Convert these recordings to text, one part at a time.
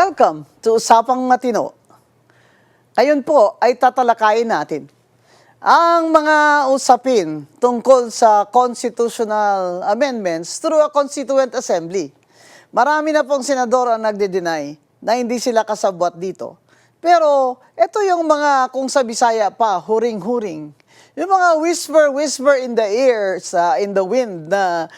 Welcome to Usapang Matino. Ngayon po ay tatalakayin natin ang mga usapin tungkol sa constitutional amendments through a constituent assembly. Marami na pong senador ang nagde-deny na hindi sila kasabwat dito. Pero ito yung mga, kung sa Bisaya pa, huring-huring. Yung mga whisper in the ear, in the wind na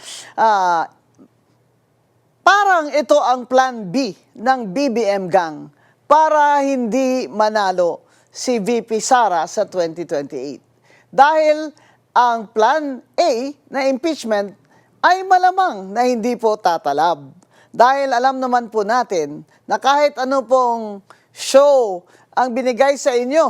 parang ito ang plan B ng BBM gang para hindi manalo si VP Sara sa 2028. Dahil ang plan A na impeachment ay malamang na hindi po tatalab. Dahil alam naman po natin na kahit ano pong show ang binigay sa inyo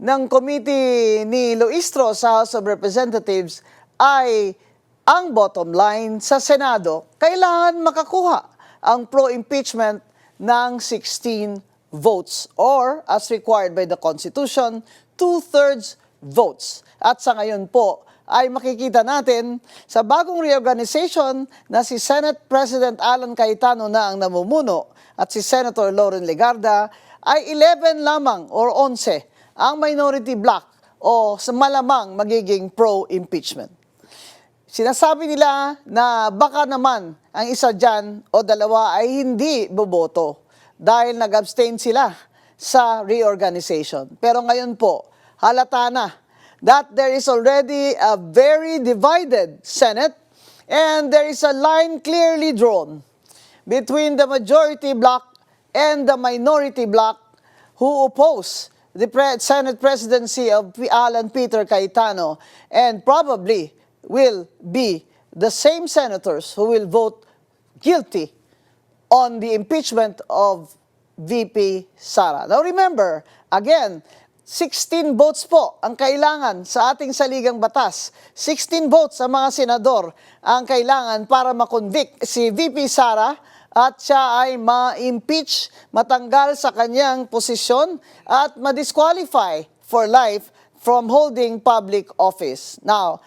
ng committee ni Luistro sa House of Representatives ay ang bottom line sa Senado, kailangan makakuha ang pro-impeachment ng 16 votes or as required by the Constitution, 2/3 votes. At sa ngayon po ay makikita natin sa bagong reorganization na si Senate President Alan Cayetano na ang namumuno at si Senator Loren Legarda ay 11 lamang or 11 ang minority bloc o sa malamang magiging pro-impeachment. Sinasabi nila na baka naman ang isa dyan o dalawa ay hindi boboto dahil nag-abstain sila sa reorganization. Pero ngayon po, halata na that there is already a very divided Senate and there is a line clearly drawn between the majority bloc and the minority bloc who oppose the Senate presidency of Alan Peter Cayetano and probably will be the same senators who will vote guilty on the impeachment of VP Sara. Now remember, again, 16 votes po ang kailangan sa ating saligang batas. 16 votes sa mga senador ang kailangan para makonvict si VP Sara at siya ay ma-impeach, matanggal sa kanyang posisyon at ma-disqualify for life from holding public office. Now,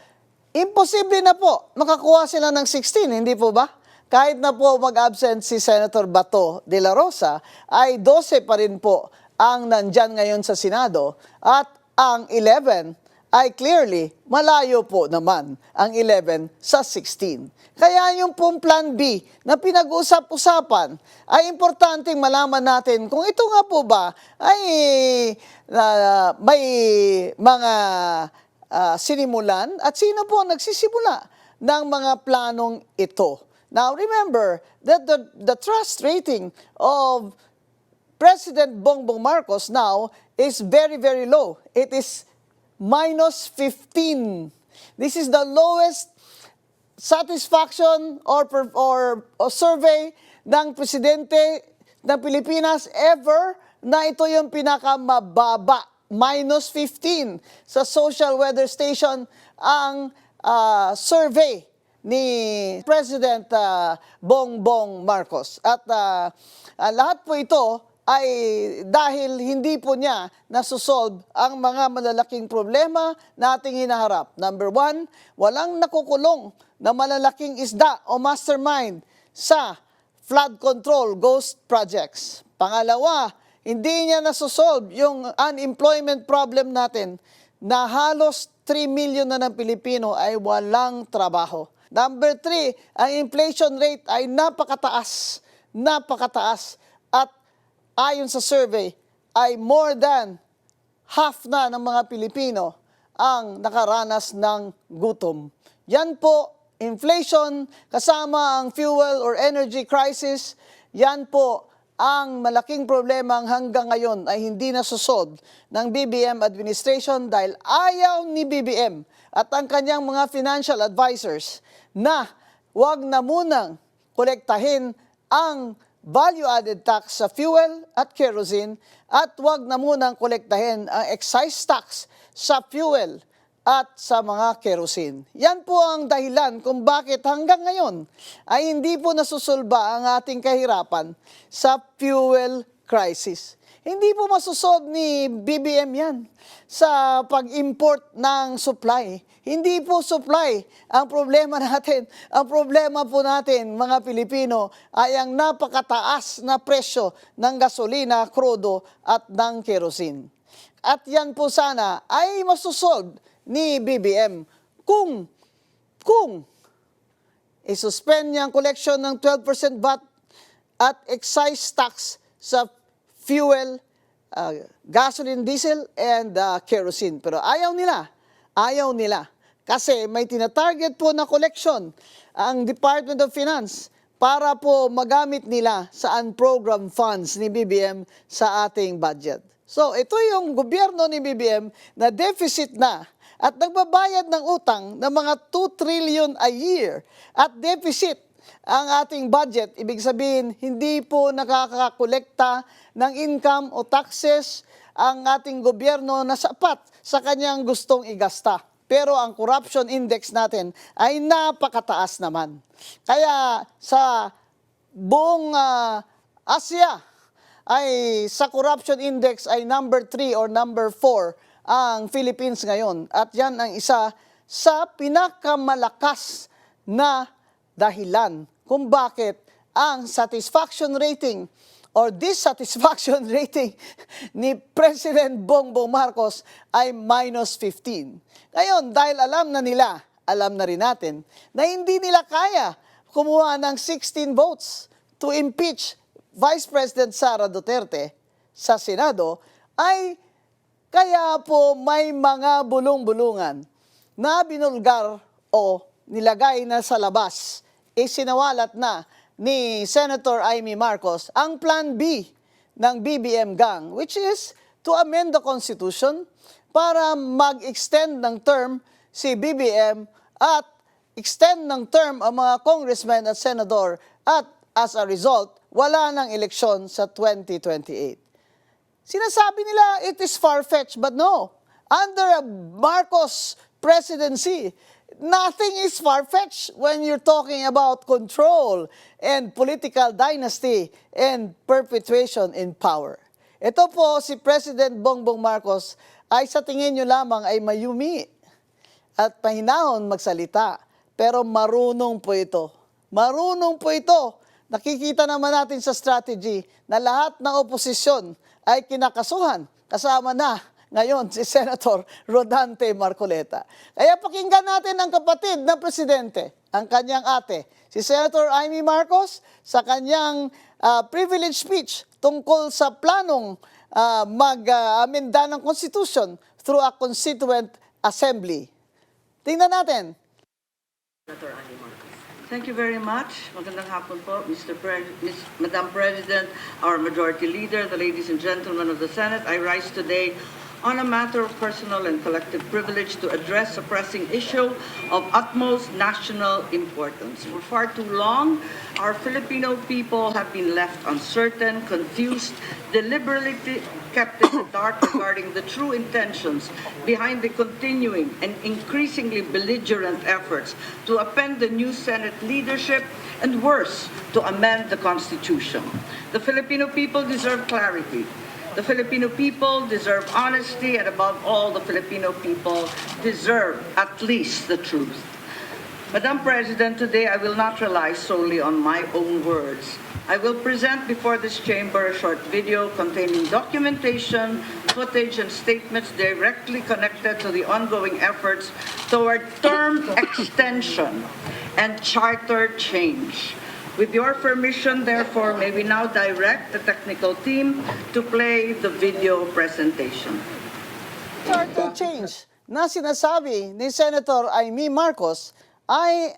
imposible na po makakuha sila ng 16, hindi po ba? Kahit na po mag-absent si Senator Bato de la Rosa, ay 12 pa rin po ang nandyan ngayon sa Senado at ang 11 ay clearly malayo po naman ang 11 sa 16. Kaya yung pong plan B na pinag-usap-usapan ay importanteng malaman natin kung ito nga po ba ay may mga sinimulan at sino po ang nagsisimula ng mga planong ito. Now remember that the trust rating of President Bongbong Marcos now is very, very low. It is -15. This is the lowest satisfaction or survey ng presidente ng Pilipinas ever na ito yung pinakamababa. -15 sa social weather station ang survey ni President Bongbong Marcos. At lahat po ito ay dahil hindi po niya nasusolve ang mga malalaking problema na ating hinaharap. Number 1, walang nakukulong na malalaking isda o mastermind sa flood control ghost projects. Pangalawa, hindi niya nasusolve yung unemployment problem natin na halos 3 million na ng Pilipino ay walang trabaho. Number 3, ang inflation rate ay napakataas at ayon sa survey ay more than half na ng mga Pilipino ang nakaranas ng gutom. Yan po, inflation kasama ang fuel or energy crisis, yan po ang malaking problema hanggang ngayon ay hindi nasusolve ng BBM administration dahil ayaw ni BBM at ang kanyang mga financial advisors na wag na munang kolektahin ang value-added tax sa fuel at kerosene at wag na munang kolektahin ang excise tax sa fuel at sa mga kerosene. Yan po ang dahilan kung bakit hanggang ngayon ay hindi po nasusulba ang ating kahirapan sa fuel crisis. Hindi po masusod ni BBM yan sa pag-import ng supply. Hindi po supply ang problema natin. Ang problema po natin, mga Pilipino, ay ang napakataas na presyo ng gasolina, krudo at ng kerosene. At yan po sana ay masusolve ni BBM kung isuspend niya ang collection ng 12% VAT at excise tax sa fuel, gasoline, diesel, and kerosene. Pero ayaw nila. Kasi may tinatarget po na collection ang Department of Finance para po magamit nila sa unprogrammed funds ni BBM sa ating budget. So ito yung gobyerno ni BBM na deficit na at nagbabayad ng utang ng mga 2 trillion a year at deficit ang ating budget. Ibig sabihin, hindi po nakakakolekta ng income o taxes ang ating gobyerno na sapat sa kanyang gustong igasta. Pero ang corruption index natin ay napakataas naman. Kaya sa buong Asia, ay sa corruption index ay number 3 or number 4 ang Philippines ngayon. At yan ang isa sa pinakamalakas na dahilan kung bakit ang satisfaction rating or dissatisfaction rating ni President Bongbong Marcos ay -15. Ngayon, dahil alam na rin natin, na hindi nila kaya kumuha ng 16 votes to impeach Vice President Sara Duterte sa Senado, ay kaya po may mga bulong-bulungan na binulgar o nilagay na sa labas, isinawalat na ni Senator Amy Marcos ang Plan B ng BBM gang, which is to amend the Constitution para mag-extend ng term si BBM at extend ng term ang mga congressmen at senador at as a result, wala ng eleksyon sa 2028. Sinasabi nila it is far-fetched, but no. Under a Marcos presidency, nothing is far-fetched when you're talking about control and political dynasty and perpetuation in power. Ito po si President Bongbong Marcos ay sa tingin nyo lamang ay mayumi at pahinahon magsalita. Pero marunong po ito. Marunong po ito. Nakikita naman natin sa strategy na lahat ng oposisyon ay kinakasuhan. Kasama na ngayon si Senator Rodante Marcoleta. Kaya pakinggan natin ang kapatid ng presidente, ang kanyang ate, si Senator Amy Marcos, sa kanyang privilege speech tungkol sa planong mag-amenda ng Constitution through a Constituent Assembly. Tingnan natin. Senator Amy Marcos. Thank you very much. Magandang hapon po, Madam President, our Majority Leader, the ladies and gentlemen of the Senate. I rise today on a matter of personal and collective privilege to address a pressing issue of utmost national importance. For far too long, our Filipino people have been left uncertain, confused, deliberately kept in the dark regarding the true intentions behind the continuing and increasingly belligerent efforts to upend the new Senate leadership and worse, to amend the Constitution. The Filipino people deserve clarity. The Filipino people deserve honesty, and above all, the Filipino people deserve at least the truth. Madam President, today I will not rely solely on my own words. I will present before this chamber a short video containing documentation, footage, and statements directly connected to the ongoing efforts toward term extension and charter change. With your permission, therefore, may we now direct the technical team to play the video presentation. Charter change na sinasabi ni Senator Amy Marcos ay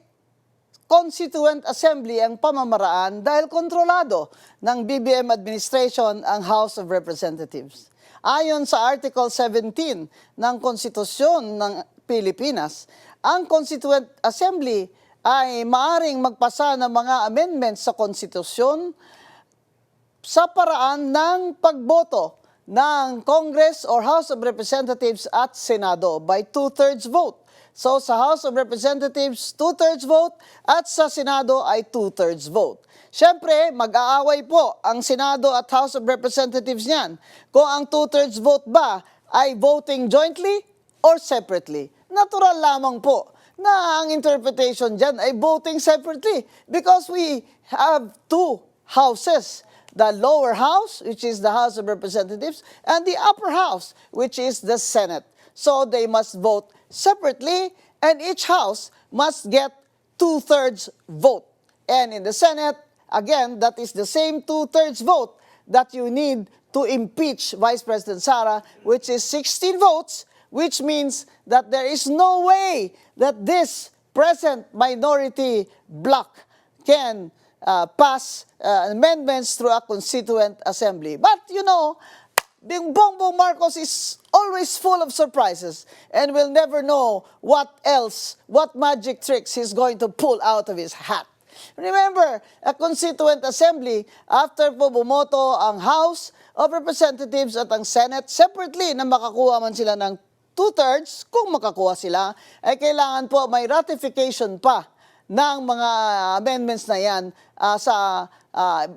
Constituent Assembly ang pamamaraan dahil kontrolado ng BBM administration ang House of Representatives. Ayon sa Article 17 ng Konstitusyon ng Pilipinas, ang Constituent Assembly ay maaring magpasa ng mga amendments sa konstitusyon sa paraan ng pagboto ng Congress or House of Representatives at Senado by 2/3 vote So sa House of Representatives, 2/3 vote at sa Senado ay 2/3 vote. Siyempre, mag-aaway po ang Senado at House of Representatives niyan kung ang 2/3 vote ba ay voting jointly or separately. Natural lamang po na ang interpretation dyan ay voting separately because we have two houses. The lower house, which is the House of Representatives, and the upper house, which is the Senate. So they must vote separately, and each house must get 2/3 vote. And in the Senate, again, that is the same 2/3 vote that you need to impeach Vice President Sara, which is 16 votes, which means that there is no way that this present minority bloc can pass amendments through a constituent assembly. But you know, Bongbong Marcos is always full of surprises and will never know what else, what magic tricks he's going to pull out of his hat. Remember, a constituent assembly, after po bumoto ang House of Representatives at ang Senate separately na makakuha man sila ng 2/3, kung makakuha sila, ay kailangan po may ratification pa ng mga amendments na yan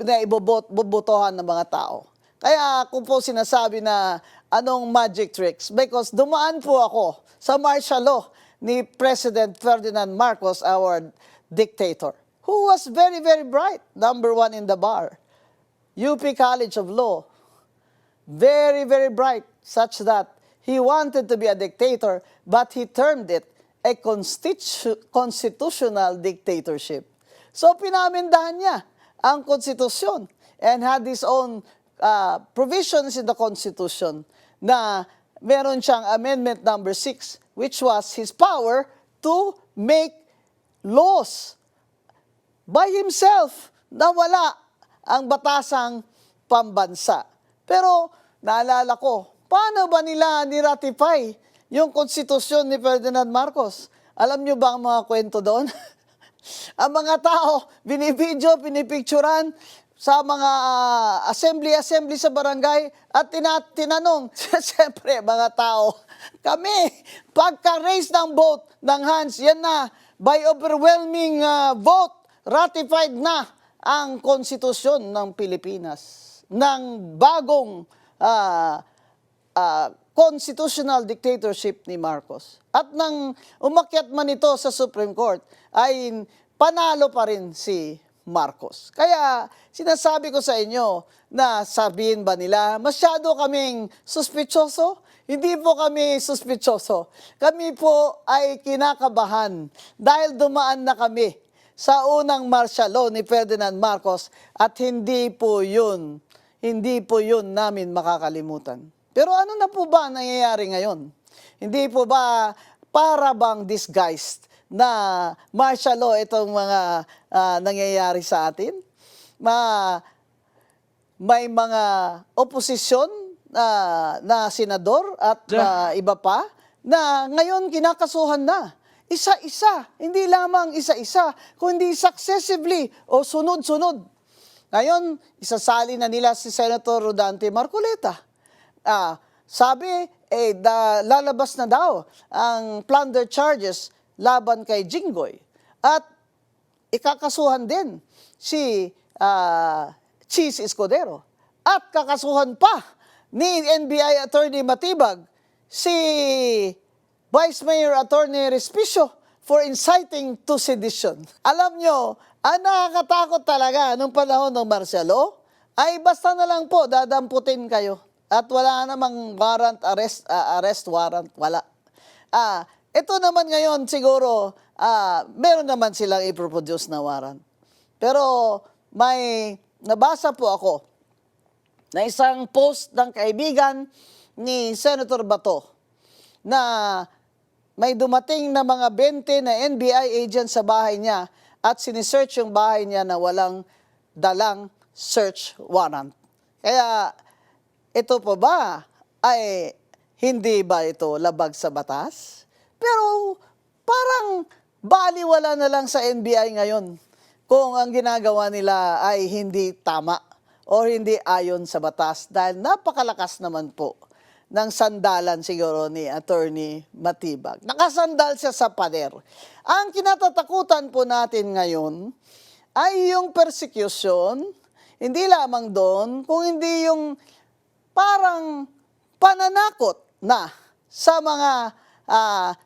na ibobotohan ng mga tao. Kaya kung po sinasabi na anong magic tricks, because dumaan po ako sa martial law ni President Ferdinand Marcos, our dictator, who was very, very bright, number 1 in the bar, UP College of Law, very, very bright, such that he wanted to be a dictator, but he termed it a constitutional dictatorship. So pinamindahan niya ang konstitusyon and had his own provisions in the Constitution na meron siyang Amendment number 6, which was his power to make laws by himself na wala ang batasang pambansa. Pero naalala ko, paano ba nila ni-ratify yung konstitusyon ni Ferdinand Marcos? Alam nyo ba ang mga kwento doon? Ang mga tao, binibidyo, pinipicturan sa mga assembly sa barangay at tinanong, siyempre mga tao, kami, pagka-raise ng vote ng hands, yan na, by overwhelming vote, ratified na ang konstitusyon ng Pilipinas, ng bagong constitutional dictatorship ni Marcos. At nang umakyat man ito sa Supreme Court, ay panalo pa rin si Marcos. Kaya sinasabi ko sa inyo na sabihin ba nila, masyado kaming suspitsoso? Hindi po kami suspitsoso. Kami po ay kinakabahan dahil dumaan na kami sa unang martial law ni Ferdinand Marcos at hindi po yun namin makakalimutan. Pero ano na po ba ang nangyayari ngayon? Hindi po ba para bang disguised na martial law itong mga nangyayari sa atin? May mga oposisyon na senador at iba pa na ngayon kinakasuhan na. Isa-isa, hindi lamang isa-isa, kundi successively o sunod-sunod. Ngayon, isasali na nila si Senator Rodante Marcoleta. Sabi, lalabas na daw ang plunder charges laban kay Jinggoy. At ikakasuhan din si Cheese Escudero. At kakasuhan pa ni NBI Attorney Matibag si Vice Mayor Attorney Respicio for inciting to sedition. Alam nyo, ang nakakatakot talaga nung panahon ng martial law ay basta na lang po dadamputin kayo. At wala namang arrest warrant, wala. Ito naman ngayon siguro, meron naman silang i-produce na warrant. Pero may nabasa po ako na isang post ng kaibigan ni Senator Bato na may dumating na mga 20 na NBI agents sa bahay niya at sinisearch yung bahay niya na walang dalang search warrant. Kaya ito po ba ay hindi ba ito labag sa batas? Pero parang baliwala na lang sa NBI ngayon kung ang ginagawa nila ay hindi tama o hindi ayon sa batas dahil napakalakas naman po ng sandalan siguro ni Attorney Matibag. Nakasandal siya sa pader. Ang kinatatakutan po natin ngayon ay yung persecution, hindi lamang doon, kung hindi yung parang pananakot na sa mga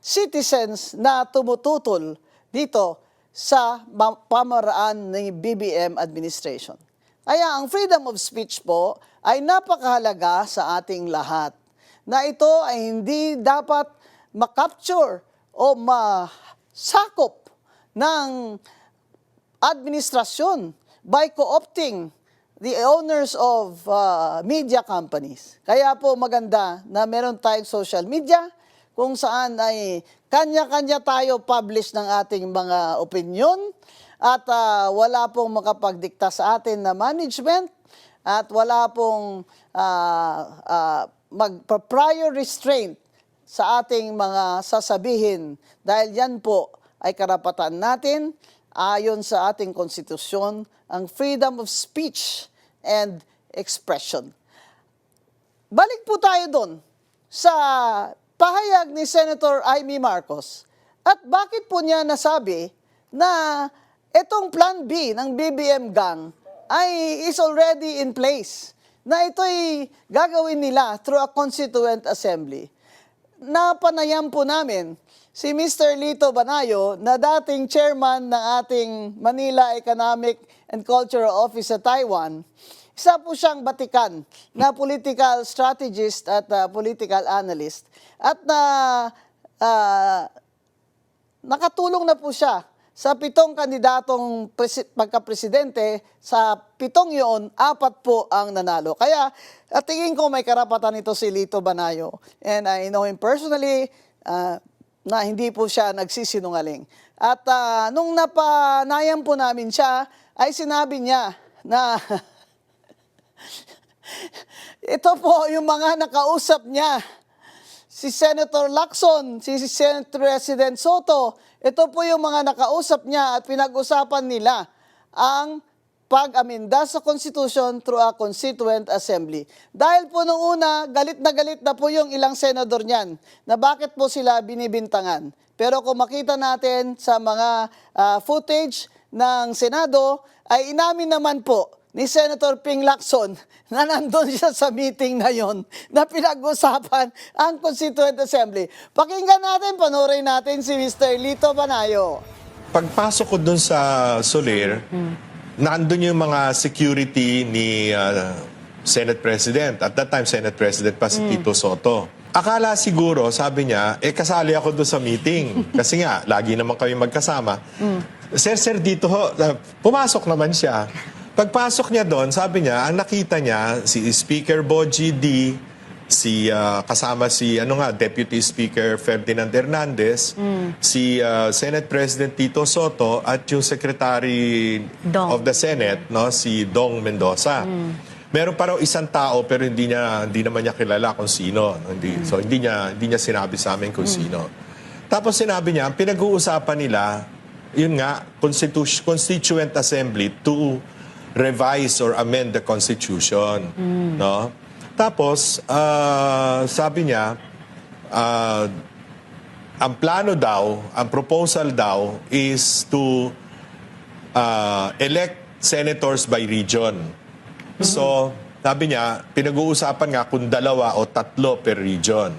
citizens na tumututol dito sa pamaraan ng BBM administration. Kaya ang freedom of speech po ay napakahalaga sa ating lahat, na ito ay hindi dapat makapture o masakop ng administrasyon by co-opting the owners of media companies. Kaya po maganda na meron tayong social media kung saan ay kanya-kanya tayo publish ng ating mga opinion at wala pong makapagdikta sa atin na management at wala pong magpa-prior restraint sa ating mga sasabihin dahil yan po ay karapatan natin ayon sa ating konstitusyon, ang freedom of speech and expression. Balik po tayo doon sa pahayag ni Senator Amy Marcos. At bakit po niya nasabi na itong Plan B ng BBM gang ay is already in place, na ito'y gagawin nila through a constituent assembly. Napanayam po namin si Mr. Lito Banayo na dating chairman ng ating Manila Economic and Cultural Office sa Taiwan. Isa po siyang batikan na political strategist at political analyst. At nakatulong na po siya sa 7 kandidatong pagka-presidente. Sa 7 yun, 4 po ang nanalo. Kaya at tingin ko may karapatan ito si Lito Banayo. And I know him personally, na hindi po siya nagsisinungaling. At nung napanayam po namin siya, ay sinabi niya na ito po yung mga nakausap niya. Si Senator Lacson, si Senate President Soto, ito po yung mga nakausap niya at pinag-usapan nila ang pag-aminda sa Constitution through a Constituent Assembly. Dahil po nung una, galit na po yung ilang senador niyan na bakit po sila binibintangan. Pero kung makita natin sa mga footage ng Senado, ay inamin naman po ni Senator Ping Lacson na nandun siya sa meeting na yon na pinag-usapan ang Constituent Assembly. Pakinggan natin, panoorin natin si Mr. Lito Banayo. Pagpasok ko dun sa Soler, nandun yung mga security ni Senate President. At that time, Senate President pa si Tito Soto. Akala siguro, sabi niya, kasali ako doon sa meeting. Kasi nga, lagi naman kami magkasama. Sir, dito ho. Pumasok naman siya. Pagpasok niya doon, sabi niya, ang nakita niya, si Speaker Bogie D, kasama si Deputy Speaker Ferdinand Hernandez, si Senate President Tito Soto, at yung Secretary of the Senate, si Dong Mendoza. Meron pa raw isang tao pero hindi naman niya kilala kung sino. So hindi niya sinabi sa amin kung sino. Tapos sinabi niya, ang pinag-uusapan nila, yun nga, Constituent Assembly to revise or amend the Constitution. No? Tapos, sabi niya, ang plano daw, ang proposal daw is to elect senators by region. So, sabi niya, pinag-uusapan nga kung 2 o 3 per region.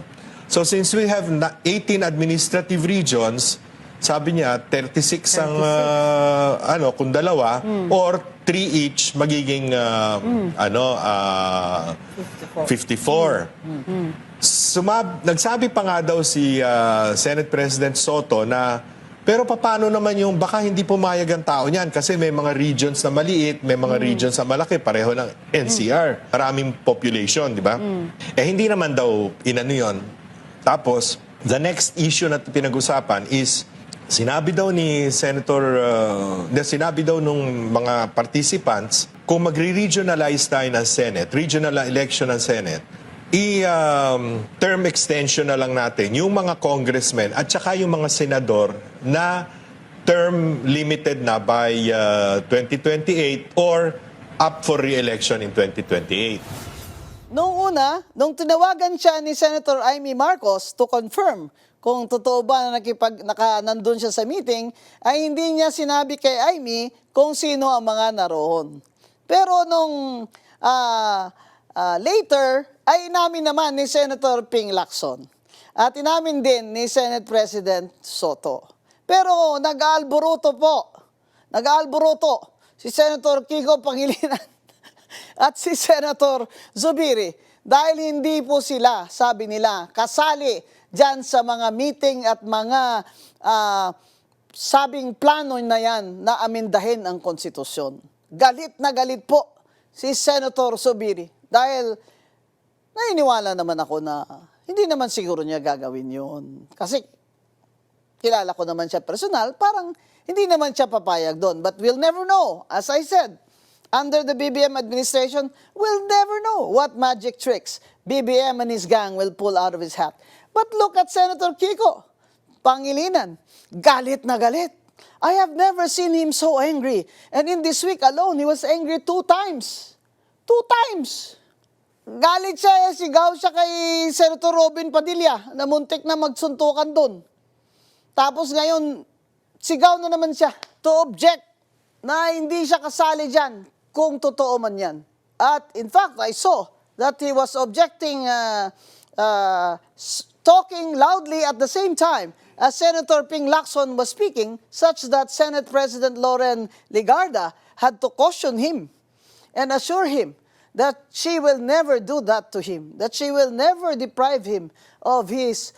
So, since we have 18 administrative regions, sabi niya, 36 ang, kung 2, or 3 each, magiging, 54. Nagsabi pa nga daw si Senate President Soto na, pero paano naman yung baka hindi pumayag ang tao niyan kasi may mga regions na maliit, may mga regions na malaki, pareho ng NCR. Maraming population, di ba? Hindi naman daw inano yun. Tapos, the next issue na pinag-usapan is, sinabi daw ni sinabi daw nung mga participants, kung magre-regionalize tayo ng Senate, regional election ng Senate, term extension na lang natin yung mga congressmen at saka yung mga senador na term limited na by 2028 or up for re-election in 2028. Nung tinawagan siya ni Senator Amy Marcos to confirm kung totoo ba na nandun siya sa meeting, ay hindi niya sinabi kay Amy kung sino ang mga naroon. Pero nung later, ay inamin naman ni Senator Ping Lacson. At inamin din ni Senate President Soto. Pero nag-aalboruto si Senator Kiko Pangilinan at si Senator Zubiri dahil hindi po sila, sabi nila, kasali dyan sa mga meeting at mga sabing plano na yan na amindahin ang konstitusyon. Galit na galit po si Senator Zubiri dahil naniniwala naman ako na hindi naman siguro niya gagawin yun. Kasi kilala ko naman siya personal, parang hindi naman siya papayag doon. But we'll never know. As I said, under the BBM administration, we'll never know what magic tricks BBM and his gang will pull out of his hat. But look at Senator Kiko Pangilinan. Galit na galit. I have never seen him so angry. And in this week alone, he was angry 2 times. 2 times. Galit siya, sigaw siya kay Senator Robin Padilla na muntik na magsuntukan doon. Tapos ngayon, sigaw na naman siya to object na hindi siya kasali dyan kung totoo man yan. At in fact, I saw that he was objecting, talking loudly at the same time as Senator Ping Lacson was speaking, such that Senate President Loren Legarda had to caution him and assure him that she will never do that to him, that she will never deprive him of his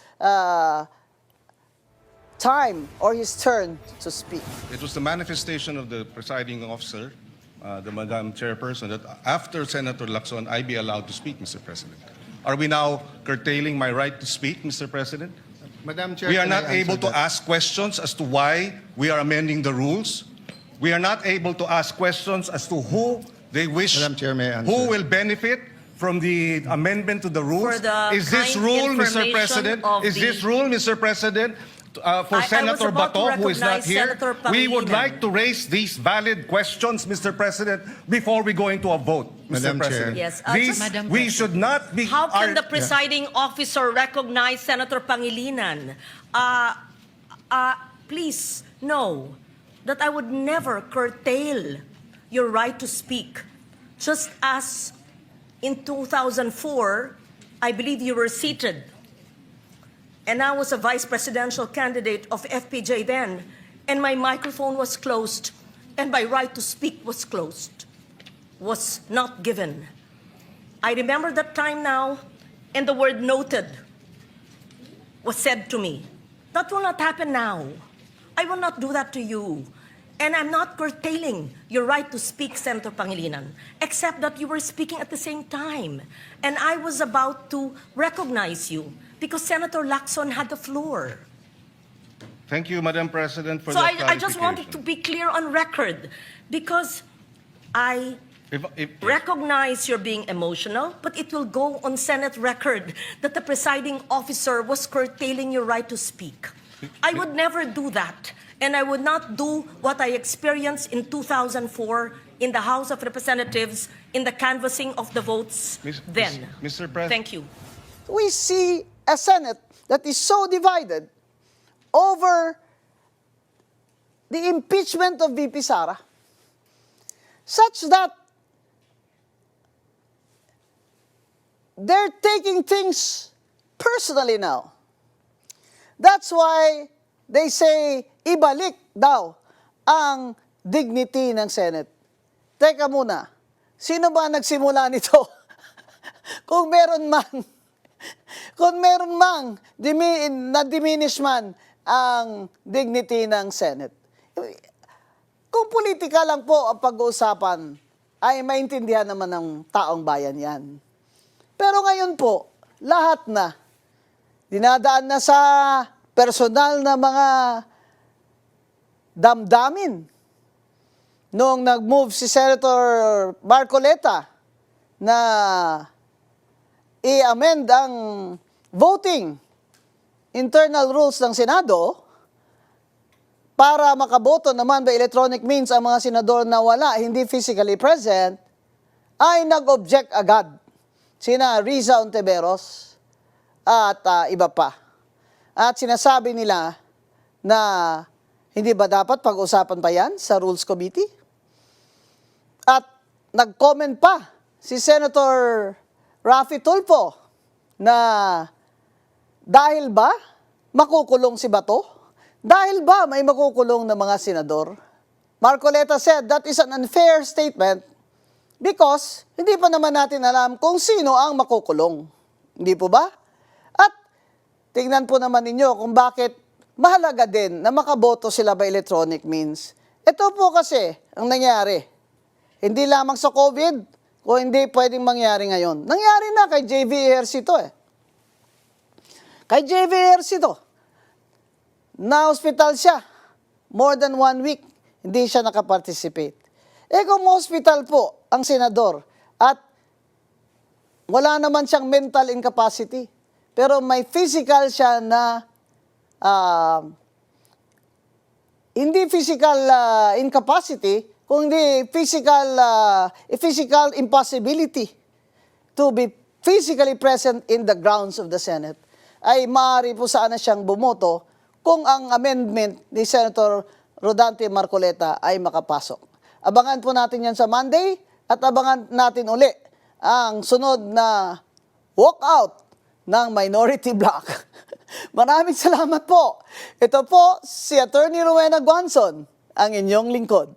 time or his turn to speak. It was the manifestation of the presiding officer, the Madam Chairperson, that after Senator Lacson, I be allowed to speak, Mr. President. Are we now curtailing my right to speak, Mr. President? Madam Chair, We are can I not able answer to that? ask questions as to why we are amending the rules. We are not able to ask questions as to who they wish, Madam Chair, may I answer? who will benefit from the amendment to the rules. For the Is this kind rule, Mr. information President? of Is this the- rule, Mr. President? For I was Senator about to Bato, who is not recognize here, Senator we would Pangilinan. like to raise these valid questions, Mr. President, before we go into a vote, Mr. Madam President. Chair. Yes, These, Madam we should not be. How can our- the presiding officer recognize Senator Pangilinan? Please know that I would never curtail your right to speak. Just as in 2004, I believe you were seated, and I was a vice presidential candidate of FPJ then, and my microphone was closed, and my right to speak was closed, was not given. I remember that time now, and the word noted was said to me. That will not happen now. I will not do that to you. And I'm not curtailing your right to speak, Senator Pangilinan, except that you were speaking at the same time. And I was about to recognize you because Senator Lacson had the floor. Thank you, Madam President, for So that I just wanted to clarification. be clear on record because I If- recognize you're being emotional, but it will go on Senate record that the presiding officer was curtailing your right to speak. I would never do that, and I would not do what I experienced in 2004 in the House of Representatives in the canvassing of the votes then. Mr. President. Thank you. We see a Senate that is so divided over the impeachment of VP Sara, such that they're taking things personally now. That's why they say, ibalik daw ang dignity ng Senate. Teka muna, sino ba nagsimula nito? Kung meron mang na-diminish man ang dignity ng Senate. Kung politika lang po ang pag-uusapan, ay maintindihan naman ng taong bayan yan. Pero ngayon po, lahat na, dinadaan na sa personal na mga damdamin. Noong nag-move si Senator Marcoleta na i-amend ang voting internal rules ng Senado para makaboto naman by electronic means ang mga senador na wala, hindi physically present, ay nag-object agad sina Riza Ontiveros at iba pa. At sinasabi nila na hindi ba dapat pag-usapan pa yan sa Rules Committee? At nag-comment pa si Senator Raffy Tulfo na dahil ba makukulong si Bato? Dahil ba may makukulong na mga senador? Marcoleta said that is an unfair statement because hindi pa naman natin alam kung sino ang makukulong. Hindi po ba? At tingnan po naman ninyo kung bakit mahalaga din na makaboto sila by electronic means. Ito po kasi ang nangyari. Hindi lamang sa COVID, kung hindi pwedeng mangyari ngayon. Nangyari na kay JV to eh. Kay JV to. Na-hospital siya. More than 1 week, hindi siya nakaparticipate. Eh kung hospital po ang senador at wala naman siyang mental incapacity, pero may physical siya na hindi physical incapacity, kundi physical impossibility to be physically present in the grounds of the Senate, ay maaari po sana siyang bumoto kung ang amendment ni Senator Rodante Marcoleta ay makapasok. Abangan po natin yan sa Monday at abangan natin uli ang sunod na walkout ng minority bloc. Maraming salamat po. Ito po si Attorney Rowena Guanzon, ang inyong lingkod.